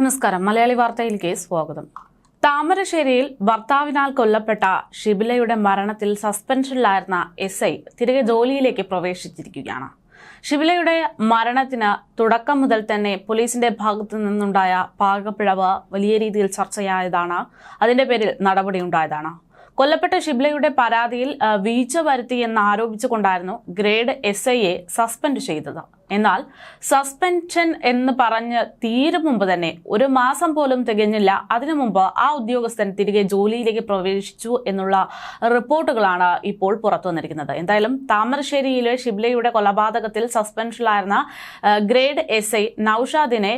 നമസ്കാരം. മലയാളി വാർത്തയിലേക്ക് സ്വാഗതം. താമരശ്ശേരിയിൽ ഭർത്താവിനാൽ കൊല്ലപ്പെട്ട ഷിബിലയുടെ മരണത്തിൽ സസ്പെൻഷനിലായിരുന്ന SI തിരികെ ജോലിയിലേക്ക് പ്രവേശിച്ചിരിക്കുകയാണ്. ഷിബിലയുടെ മരണത്തിന് തുടക്കം മുതൽ തന്നെ പോലീസിന്റെ ഭാഗത്തു നിന്നുണ്ടായ പാകപ്പിഴവ് വലിയ രീതിയിൽ ചർച്ചയായതാണ്. അതിന്റെ പേരിൽ നടപടിയുണ്ടായതാണ്. കൊല്ലപ്പെട്ട ഷിബിലയുടെ പരാതിയിൽ വീഴ്ച വരുത്തി എന്നാരോപിച്ചുകൊണ്ടായിരുന്നു ഗ്രേഡ് SIയെ സസ്പെൻഡ് ചെയ്തത്. എന്നാൽ സസ്പെൻഷൻ എന്ന് പറഞ്ഞ് തീരും മുമ്പ് തന്നെ ഒരു മാസം പോലും തികഞ്ഞില്ല. അതിനു മുമ്പ് ആ ഉദ്യോഗസ്ഥൻ തിരികെ ജോലിയിലേക്ക് പ്രവേശിച്ചു എന്നുള്ള റിപ്പോർട്ടുകളാണ് ഇപ്പോൾ പുറത്തു വന്നിരിക്കുന്നത്. എന്തായാലും താമരശ്ശേരിയിലെ ഷിബിലയുടെ കൊലപാതകത്തിൽ സസ്പെൻഷനിലായിരുന്ന ഗ്രേഡ് SI നൌഷാദിനെ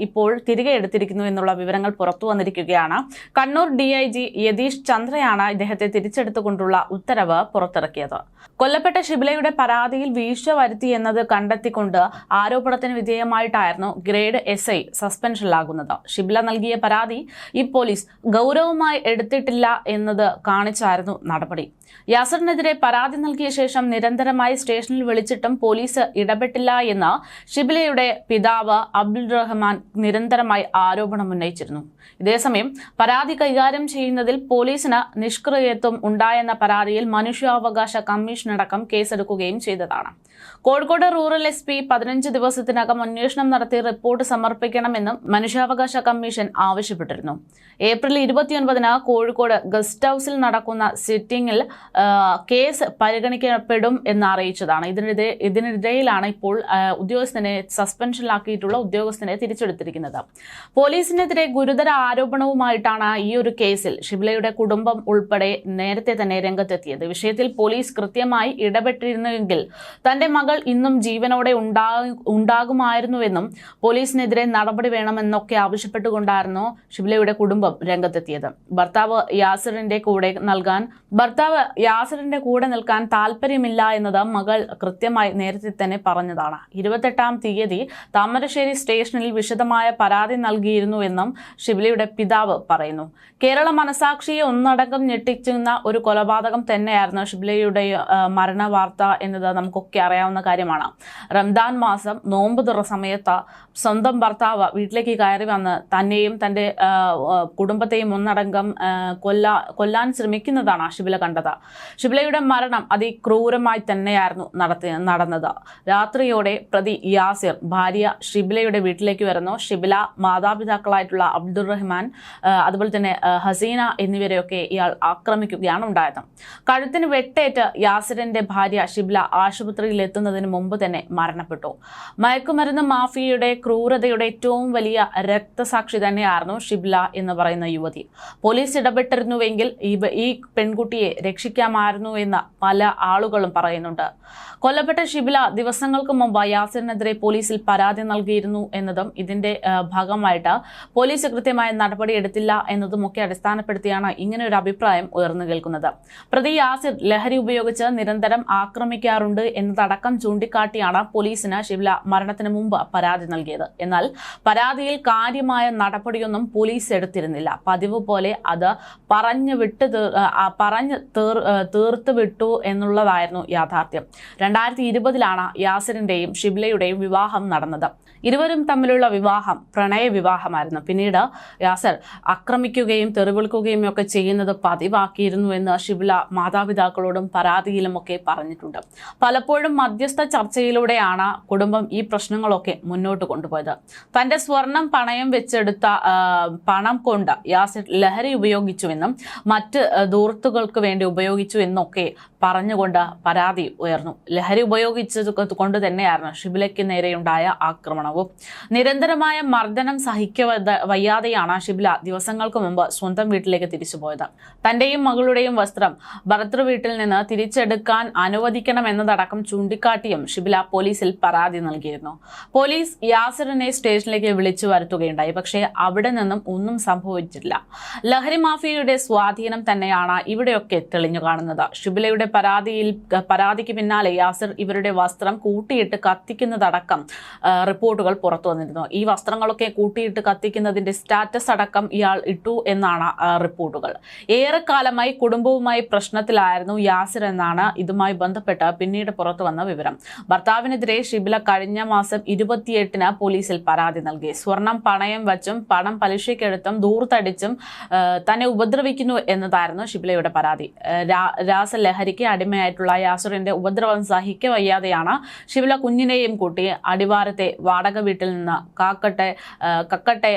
ഇപ്പോൾ തിരികെ എടുത്തിരിക്കുന്നു എന്നുള്ള വിവരങ്ങൾ പുറത്തു വന്നിരിക്കുകയാണ്. കണ്ണൂർ DIG യതീഷ് ചന്ദ്രയാണ് ഇദ്ദേഹത്തെ തിരിച്ചെടുത്തുകൊണ്ടുള്ള ഉത്തരവ് പുറത്തിറക്കിയത്. കൊല്ലപ്പെട്ട ഷിബിലയുടെ പരാതിയിൽ വീഴ്ച വരുത്തി എന്നത് കണ്ടെത്തിക്കൊണ്ട് ആരോപണത്തിന് വിധേയമായിട്ടായിരുന്നു ഗ്രേഡ് SI സസ്പെൻഷനിലാകുന്നത്. ഷിബില നൽകിയ പരാതി ഈ പോലീസ് ഗൗരവമായി എടുത്തിട്ടില്ല എന്നത് കാണിച്ചായിരുന്നു നടപടി. യാസറിനെതിരെ പരാതി നൽകിയ ശേഷം നിരന്തരമായി സ്റ്റേഷനിൽ വിളിച്ചിട്ടും പോലീസ് ഇടപെട്ടില്ല എന്ന് ഷിബിലയുടെ പിതാവ് അബ്ദുൾ റഹ്മാൻ നിരന്തരമായി ആരോപണം ഉന്നയിച്ചിരുന്നു. ഇതേസമയം പരാതി കൈകാര്യം ചെയ്യുന്നതിൽ പോലീസിന് നിഷ്ക്രിയത്വം ഉണ്ടായെന്ന പരാതിയിൽ മനുഷ്യാവകാശ കമ്മീഷനടക്കം കേസെടുക്കുകയും ചെയ്തതാണ്. കോഴിക്കോട് റൂറൽ SP 15 ദിവസത്തിനകം അന്വേഷണം നടത്തി റിപ്പോർട്ട് സമർപ്പിക്കണമെന്നും മനുഷ്യാവകാശ കമ്മീഷൻ ആവശ്യപ്പെട്ടിരുന്നു. ഏപ്രിൽ 29-ന് കോഴിക്കോട് ഗസ്റ്റ് ഹൌസിൽ നടക്കുന്ന സിറ്റിംഗിൽ കേസ് പരിഗണിക്കപ്പെടും എന്ന് അറിയിച്ചതാണ്. ഇതിനിടയിലാണ് ഇപ്പോൾ ഉദ്യോഗസ്ഥനെ സസ്പെൻഷനിലാക്കിയിട്ടുള്ള ഉദ്യോഗസ്ഥനെ തിരിച്ചെടുത്തിരിക്കുന്നത്. പോലീസിനെതിരെ ഗുരുതര ആരോപണവുമായിട്ടാണ് ഈ ഒരു കേസിൽ ഷിബിലയുടെ കുടുംബം ഉൾപ്പെടെ നേരത്തെ തന്നെ രംഗത്തെത്തിയത്. വിഷയത്തിൽ പോലീസ് കൃത്യമായി ഇടപെട്ടിരുന്നുവെങ്കിൽ തന്റെ മകൾ ഇന്നും ജീവനോടെ ഉണ്ടാകുമായിരുന്നുവെന്നും പോലീസിനെതിരെ നടപടി വേണമെന്നൊക്കെ ആവശ്യപ്പെട്ടുകൊണ്ടായിരുന്നു ഷിബിലയുടെ കുടുംബം രംഗത്തെത്തിയത്. ഭർത്താവ് യാസറിന്റെ കൂടെ നിൽക്കാൻ താല്പര്യമില്ല എന്നത് മകൾ കൃത്യമായി നേരത്തെ തന്നെ പറഞ്ഞതാണ്. 28-ാം തീയതി താമരശ്ശേരി സ്റ്റേഷനിൽ വിശദമായ പരാതി നൽകിയിരുന്നുവെന്നും ഷിബിലയുടെ പിതാവ് പറയുന്നു. കേരള മനസാക്ഷിയെ ഒന്നടങ്കം ഞെട്ടിച്ചുന്ന ഒരു കൊലപാതകം തന്നെയായിരുന്നു ഷിബിലയുടെ മരണ വാർത്ത എന്നത് നമുക്കൊക്കെ അറിയാവുന്ന കാര്യമാണ്. റംദാൻ മാസം നോമ്പ് തുറ സമയത്ത് സ്വന്തം ഭർത്താവ് വീട്ടിലേക്ക് കയറി വന്ന് തന്നെയും തൻ്റെ കുടുംബത്തെയും ഒന്നടങ്കം കൊല്ലാൻ ശ്രമിക്കുന്നതാണ് ഷിബില കണ്ടത്. ഷിബിലയുടെ മരണം അതിക്രൂരമായി തന്നെയായിരുന്നു നടന്നത്. രാത്രിയോടെ പ്രതി യാസിർ ഭാര്യ ഷിബിലയുടെ വീട്ടിലേക്ക് വരുന്നു. ഷിബില, മാതാപിതാക്കളായിട്ടുള്ള അബ്ദുൾ റഹ്മാൻ, അതുപോലെ തന്നെ ഹസീന എന്നിവരെയൊക്കെ ഇയാൾ ആക്രമിക്കുകയാണ് ഉണ്ടായത്. കഴുത്തിന് വെട്ടേറ്റ് യാസിറിന്റെ ഭാര്യ ഷിബില ആശുപത്രിയിൽ എത്തുന്നതിന് മുമ്പ് തന്നെ മരണപ്പെട്ടു. മയക്കുമരുന്ന് മാഫിയയുടെ ക്രൂരതയുടെ ഏറ്റവും വലിയ രക്തസാക്ഷി തന്നെയായിരുന്നു ഷിബില എന്ന് പറയുന്ന യുവതി. പോലീസ് ഇടപെട്ടിരുന്നുവെങ്കിൽ ഈ പെൺകുട്ടിയെ രക്ഷിക്കാമായിരുന്നു എന്ന് പല ആളുകളും പറയുന്നുണ്ട്. കൊല്ലപ്പെട്ട ഷിബില ദിവസങ്ങൾക്ക് മുമ്പ് യാസിറിനെതിരെ പോലീസിൽ പരാതി നൽകിയിരുന്നു എന്നതും ഇതിന്റെ ഭാഗമായിട്ട് പോലീസ് കൃത്യമായ നടപടി എടുത്തില്ല എന്നതുമൊക്കെ അടിസ്ഥാനപ്പെടുത്തിയാണ് ഇങ്ങനെ ഒരു അഭിപ്രായം ഉയർന്നു കേൾക്കുന്നത്. പ്രതി യാസിർ ലഹരി ഉപയോഗിച്ച് നിരന്തരം ആക്രമിക്കാറുണ്ട് എന്നതടക്കം ചൂണ്ടിക്കാട്ടിയാണ് പോലീസിന് ഷിബില മരണത്തിന് മുമ്പ് പരാതി നൽകിയത്. എന്നാൽ പരാതിയിൽ കാര്യമായ നടപടിയൊന്നും പോലീസ് എടുത്തിരുന്നില്ല. പതിവ് പോലെ അത് പറഞ്ഞു തീർത്തു വിട്ടു എന്നുള്ളതായിരുന്നു യാഥാർത്ഥ്യം. 2020-ലാണ് യാസിറിന്റെയും ഷിബിലയുടെയും വിവാഹം നടന്നത്. ഇരുവരും തമ്മിലുള്ള വിവാഹം പ്രണയ വിവാഹമായിരുന്നു. പിന്നീട് യാസിർ ആക്രമിക്കുകയും തെറിവിളിക്കുകയും ഒക്കെ ചെയ്യുന്നത് പതിവാക്കിയിരുന്നു എന്ന് ഷിബില മാതാപിതാക്കളോടും പരാതിയിലുമൊക്കെ പറഞ്ഞിട്ടുണ്ട്. പലപ്പോഴും മധ്യസ്ഥ ചർച്ചയിലൂടെയാണ് കുടുംബം ഈ പ്രശ്നങ്ങളൊക്കെ മുന്നോട്ട് കൊണ്ടുപോയത്. തന്റെ സ്വർണം പണയം വെച്ചെടുത്ത പണം കൊണ്ട് യാസിർ ലഹരി ഉപയോഗിച്ചുവെന്നും മറ്റ് ദൂർത്തുകൾക്ക് വേണ്ടി ഉപയോഗിച്ചു എന്നൊക്കെ പറഞ്ഞുകൊണ്ട് പരാതി ഉയർന്നു. ലഹരി ഉപയോഗിച്ചത് കൊണ്ട് തന്നെയായിരുന്നു ഷിബിലയ്ക്ക് നേരെയുണ്ടായ ആക്രമണവും. നിരന്തരമായ മർദ്ദനം വയ്യാതെയാണ് ഷിബില ദിവസങ്ങൾക്ക് മുമ്പ് സ്വന്തം വീട്ടിലേക്ക് തിരിച്ചുപോയത്. തന്റെയും മകളുടെയും വസ്ത്രം ഭർതൃ വീട്ടിൽ നിന്ന് തിരിച്ചെടുക്കാൻ അനുവദിക്കണമെന്നതടക്കം ചൂണ്ടിക്കാട്ടിയും ഷിബില പോലീസിൽ പരാതി നൽകിയിരുന്നു. പോലീസ് യാസിറിനെ സ്റ്റേഷനിലേക്ക് വിളിച്ചു വരുത്തുകയുണ്ടായി. പക്ഷേ അവിടെ നിന്നും ഒന്നും സംഭവിച്ചില്ല. ലഹരി മാഫിയയുടെ സ്വാധീനം തന്നെയാണ് ഇവിടെയൊക്കെ തെളിഞ്ഞത്. ഒഴിഞ്ഞു കാണുന്നത്. ഷിബിലയുടെ പരാതിക്ക് പിന്നാലെ യാസിർ ഇവരുടെ വസ്ത്രം കൂട്ടിയിട്ട് കത്തിക്കുന്നതടക്കം റിപ്പോർട്ടുകൾ പുറത്തു വന്നിരുന്നു. ഈ വസ്ത്രങ്ങളൊക്കെ കൂട്ടിയിട്ട് കത്തിക്കുന്നതിന്റെ സ്റ്റാറ്റസ് അടക്കം ഇയാൾ ഇട്ടു എന്നാണ് റിപ്പോർട്ടുകൾ. ഏറെക്കാലമായി കുടുംബവുമായി പ്രശ്നത്തിലായിരുന്നു യാസിർ എന്നാണ് ഇതുമായി ബന്ധപ്പെട്ട് പിന്നീട് പുറത്തു വന്ന വിവരം. ഭർത്താവിനെതിരെ ഷിബില കഴിഞ്ഞ മാസം 28-ന് പോലീസിൽ പരാതി നൽകി. സ്വർണം പണയം വച്ചും പണം പലിശയ്ക്കെടുത്തും ദൂർത്തടിച്ചും തന്നെ ഉപദ്രവിക്കുന്നു എന്നതായിരുന്നു ഷിബിലയുടെ പരാതി. രാസലഹരിക്ക് അടിമയായിട്ടുള്ള യാസിറിന്റെ ഉപദ്രവം സഹിക്കവയ്യാതെയാണ് ഷിബില കുഞ്ഞിനെയും കൂട്ടി അടിവാരത്തെ വാടക വീട്ടിൽ നിന്ന് കക്കട്ടെ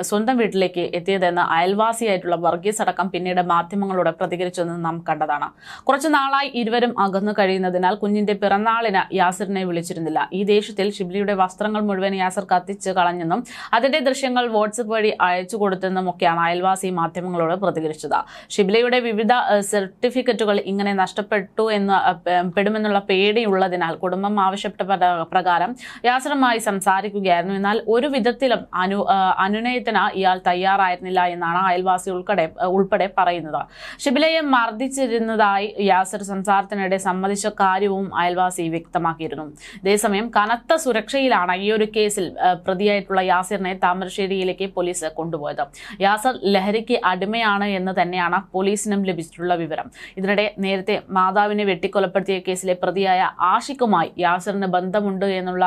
സ്വന്തം വീട്ടിലേക്ക് എത്തിയതെന്ന് അയൽവാസിയായിട്ടുള്ള വർഗീസ് അടക്കം പിന്നീട് മാധ്യമങ്ങളോട് പ്രതികരിച്ചെന്ന് നാം കണ്ടതാണ്. കുറച്ചു നാളായി ഇരുവരും അകന്നു കഴിയുന്നതിനാൽ കുഞ്ഞിന്റെ പിറന്നാളിന് യാസിറിനെ വിളിച്ചിരുന്നില്ല. ഈ ദേഷ്യത്തിൽ ഷിബിലയുടെ വസ്ത്രങ്ങൾ മുഴുവൻ യാസിർ കത്തിച്ച് കളഞ്ഞെന്നും അതിന്റെ ദൃശ്യങ്ങൾ വാട്സപ്പ് വഴി അയച്ചു കൊടുത്തെന്നും ഒക്കെയാണ് അയൽവാസി മാധ്യമങ്ങളോട് പ്രതികരിച്ചത്. ഷിബിലയുടെ വിവിധ സർട്ടിഫിക്കറ്റുകൾ ഇങ്ങനെ പെടുമെന്നുള്ള പേടിയുള്ളതിനാൽ കുടുംബം ആവശ്യപ്പെട്ട പ്രകാരം യാസിറുമായി സംസാരിക്കുകയായിരുന്നു. എന്നാൽ ഒരു വിധത്തിലും അനുനയത്തിന് ഇയാൾ തയ്യാറായിരുന്നില്ല എന്നാണ് അയൽവാസി ഉൾപ്പെടെ പറയുന്നത്. ഷിബിലയെ മർദ്ദിച്ചിരുന്നതായി യാസിർ സംസാരത്തിനിടെ സമ്മതിച്ച കാര്യവും അയൽവാസി വ്യക്തമാക്കിയിരുന്നു. അതേസമയം കനത്ത സുരക്ഷയിലാണ് ഈ ഒരു കേസിൽ പ്രതിയായിട്ടുള്ള യാസിറിനെ താമരശ്ശേരിയിലേക്ക് പോലീസ് കൊണ്ടുപോയത്. യാസിർ ലഹരിക്ക് അടിമയാണ് എന്ന് തന്നെയാണ് പോലീസിനും ലഭിച്ചിട്ടുള്ള വിവരം. ഇതിനിടെ നേരത്തെ മാതാവിനെ വെട്ടിക്കൊലപ്പെടുത്തിയ കേസിലെ പ്രതിയായ ആഷിഖുമായി യാസിറിന് ബന്ധമുണ്ട് എന്നുള്ള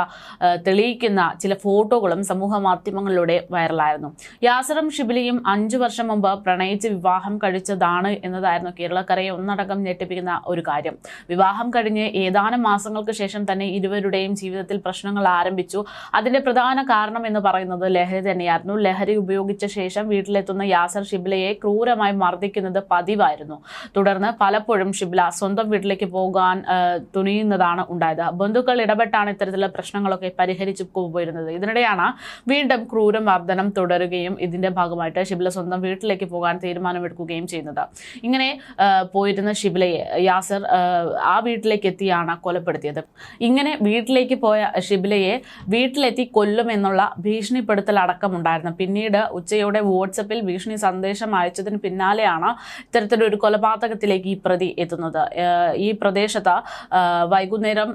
തെളിയിക്കുന്ന ചില ഫോട്ടോകളും സമൂഹ മാധ്യമങ്ങളിലൂടെ വൈറലായിരുന്നു. യാസിറും ഷിബിലയും 5 വർഷം മുമ്പ് പ്രണയിച്ച് വിവാഹം കഴിച്ചതാണ് എന്നതായിരുന്നു കേരളക്കരയെ ഒന്നടങ്കം ഞെട്ടിപ്പിക്കുന്ന ഒരു കാര്യം. വിവാഹം കഴിഞ്ഞ് ഏതാനും മാസങ്ങൾക്ക് ശേഷം തന്നെ ഇരുവരുടെയും ജീവിതത്തിൽ പ്രശ്നങ്ങൾ ആരംഭിച്ചു. അതിന്റെ പ്രധാന കാരണം എന്ന് പറയുന്നത് ലഹരി തന്നെയായിരുന്നു. ലഹരി ഉപയോഗിച്ച ശേഷം വീട്ടിലെത്തുന്ന യാസിർ ഷിബിലയെ ക്രൂരമായി മർദ്ദിക്കുന്നത് പതിവായിരുന്നു. തുടർന്ന് പലപ്പോഴും ഷിബില സ്വന്തം വീട്ടിലേക്ക് പോകാൻ തുനിയുന്നതാണ് ഉണ്ടായത്. ബന്ധുക്കൾ ഇടപെട്ടാണ് ഇത്തരത്തിലുള്ള പ്രശ്നങ്ങളൊക്കെ പരിഹരിച്ചു പോയിരുന്നത്. ഇതിനിടെയാണ് വീണ്ടും ക്രൂരമർദ്ദനം തുടരുകയും ഇതിന്റെ ഭാഗമായിട്ട് ഷിബില സ്വന്തം വീട്ടിലേക്ക് പോകാൻ തീരുമാനമെടുക്കുകയും ചെയ്യുന്നത്. ഇങ്ങനെ പോയിരുന്ന ഷിബിലയെ യാസിർ ആ വീട്ടിലേക്ക് എത്തിയാണ് കൊലപ്പെടുത്തിയത്. ഇങ്ങനെ വീട്ടിലേക്ക് പോയ ഷിബിലയെ വീട്ടിലെത്തി കൊല്ലുമെന്നുള്ള ഭീഷണിപ്പെടുത്തൽ അടക്കമുണ്ടായിരുന്നു. പിന്നീട് ഉച്ചയോടെ വാട്സപ്പിൽ ഭീഷണി സന്ദേശം അയച്ചതിന് പിന്നാലെയാണ് ഇത്തരത്തിലൊരു കൊലപാതകത്തിലേക്ക് ഈ പ്രതി എത്തുന്നത്. ഈ പ്രദേശത്ത് വൈകുന്നേരം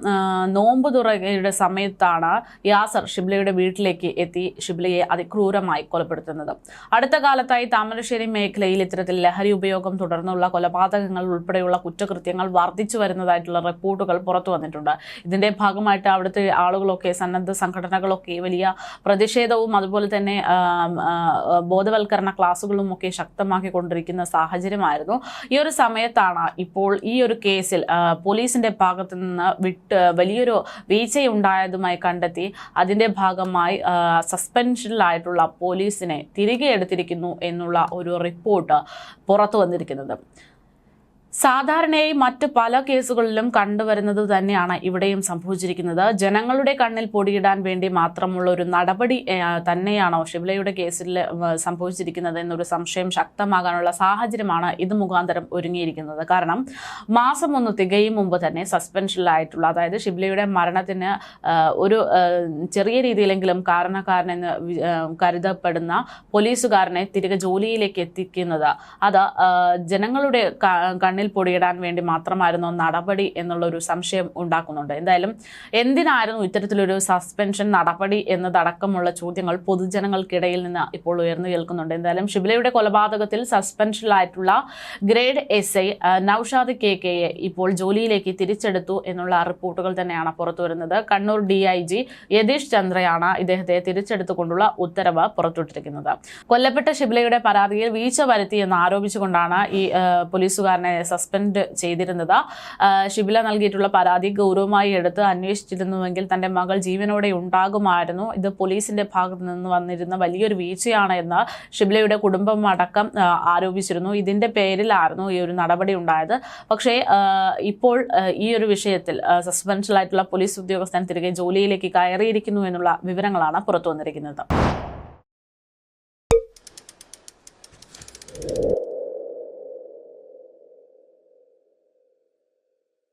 നോമ്പ് തുറയുടെ സമയത്താണ് യാസിർ ഷിബിലയുടെ വീട്ടിലേക്ക് എത്തി ഷിബിലയെ അതിക്രൂരമായി കൊലപ്പെടുത്തുന്നത്. അടുത്ത കാലത്തായി താമരശ്ശേരി മേഖലയിൽ ഇത്തരത്തിൽ ലഹരി ഉപയോഗം തുടർന്നുള്ള കൊലപാതകങ്ങൾ ഉൾപ്പെടെയുള്ള കുറ്റകൃത്യങ്ങൾ വർദ്ധിച്ചു വരുന്നതായിട്ടുള്ള റിപ്പോർട്ടുകൾ പുറത്തു വന്നിട്ടുണ്ട്. ഇതിന്റെ ഭാഗമായിട്ട് അവിടുത്തെ ആളുകളൊക്കെ സന്നദ്ധ സംഘടനകളൊക്കെ വലിയ പ്രതിഷേധവും അതുപോലെ തന്നെ ബോധവൽക്കരണ ക്ലാസുകളും ഒക്കെ ശക്തമാക്കിക്കൊണ്ടിരിക്കുന്ന സാഹചര്യമായിരുന്നു. ഈ ഒരു സമയത്താണ് ഇപ്പോൾ ഈ ഒരു കേസിൽ പോലീസിന്റെ ഭാഗത്തു നിന്ന് വലിയൊരു വീഴ്ചയുണ്ടായതുമായി കണ്ടെത്തി അതിന്റെ ഭാഗമായി സസ്പെൻഷനിലായിട്ടുള്ള പോലീസിനെ തിരികെ എടുത്തിരിക്കുന്നു എന്നുള്ള ഒരു റിപ്പോർട്ട് പുറത്തു വന്നിരിക്കുന്നത്. സാധാരണയായി മറ്റ് പല കേസുകളിലും കണ്ടുവരുന്നത് തന്നെയാണ് ഇവിടെയും സംഭവിച്ചിരിക്കുന്നത്. ജനങ്ങളുടെ കണ്ണിൽ പൊടിയിടാൻ വേണ്ടി മാത്രമുള്ള ഒരു നടപടി തന്നെയാണോ ഷിബിലയുടെ കേസിൽ സംഭവിച്ചിരിക്കുന്നത് എന്നൊരു സംശയം ശക്തമാകാനുള്ള സാഹചര്യമാണ് ഇത് മുഖാന്തരം ഒരുങ്ങിയിരിക്കുന്നത്. കാരണം മാസം 1 തികയും മുമ്പ് തന്നെ സസ്പെൻഷനിലായിട്ടുള്ള, അതായത് ഷിബിലയുടെ മരണത്തിന് ഒരു ചെറിയ രീതിയിലെങ്കിലും കാരണക്കാരനെന്ന് കരുതപ്പെടുന്ന പോലീസുകാരനെ തിരികെ ജോലിയിലേക്ക് എത്തിക്കുന്നത് അത് ജനങ്ങളുടെ കണ്ണിൽ പൊടിയിടാൻ വേണ്ടി മാത്രമായിരുന്നു നടപടി എന്നുള്ളൊരു സംശയം ഉണ്ടാക്കുന്നുണ്ട്. എന്തായാലും എന്തിനായിരുന്നു ഇത്തരത്തിലൊരു സസ്പെൻഷൻ നടപടി എന്നതടക്കമുള്ള ചോദ്യങ്ങൾ പൊതുജനങ്ങൾക്കിടയിൽ നിന്ന് ഇപ്പോൾ ഉയർന്നു കേൾക്കുന്നുണ്ട്. എന്തായാലും ഷിബിലയുടെ കൊലപാതകത്തിൽ സസ്പെൻഷനിലായിട്ടുള്ള ഗ്രേഡ് SI നൌഷാദ് KKയെ ഇപ്പോൾ ജോലിയിലേക്ക് തിരിച്ചെടുത്തു എന്നുള്ള റിപ്പോർട്ടുകൾ തന്നെയാണ് പുറത്തു വരുന്നത്. കണ്ണൂർ DIG യതീഷ് ചന്ദ്രയാണ് ഇദ്ദേഹത്തെ തിരിച്ചെടുത്തുകൊണ്ടുള്ള ഉത്തരവ് പുറത്തുവിട്ടിരിക്കുന്നത്. കൊല്ലപ്പെട്ട ഷിബിലയുടെ പരാതിയിൽ വീഴ്ച വരുത്തിയെന്ന് ആരോപിച്ചുകൊണ്ടാണ് ഈ പോലീസുകാരനെ സസ്പെൻഡ് ചെയ്തിരുന്നത്. ഷിബില നൽകിയിട്ടുള്ള പരാതി ഗൗരവമായി എടുത്ത് അന്വേഷിച്ചിരുന്നുവെങ്കിൽ തന്റെ മകൾ ജീവനോടെ ഉണ്ടാകുമായിരുന്നു. ഇത് പോലീസിന്റെ ഭാഗത്ത് നിന്ന് വന്നിരുന്ന വലിയൊരു വീഴ്ചയാണ് എന്ന് ഷിബിലയുടെ കുടുംബം അടക്കം ആരോപിച്ചിരുന്നു. ഇതിന്റെ പേരിലായിരുന്നു ഈ ഒരു നടപടി ഉണ്ടായത്. പക്ഷേ ഇപ്പോൾ ഈ ഒരു വിഷയത്തിൽ സസ്പെൻഷനിലായിട്ടുള്ള പോലീസ് ഉദ്യോഗസ്ഥൻ തിരികെ ജോലിയിലേക്ക് കയറിയിരിക്കുന്നു എന്നുള്ള വിവരങ്ങളാണ് പുറത്തു വന്നിരിക്കുന്നത്.